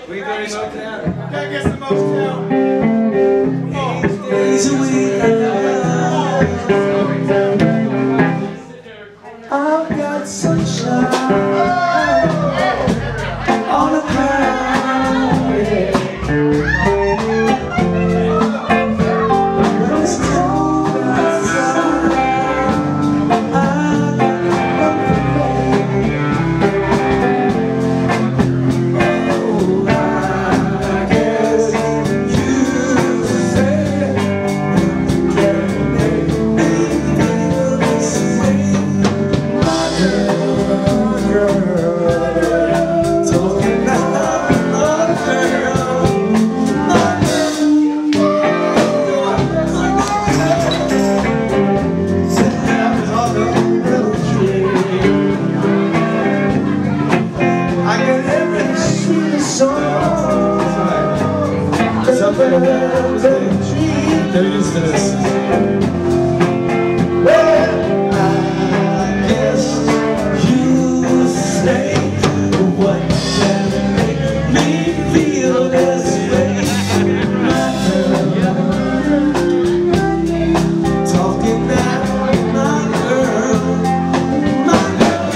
We go to Motown. Gotta get some Motown. Come on. 8 days a week. I've got sunshine on the ground, yeah. When it's cold outside, I got comfort. Oh, I guess you say you can make me feel this way. They're used to this. Well, I guess you say what can make me feel this way. My girl, talking about my girl, my girl.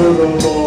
Oh,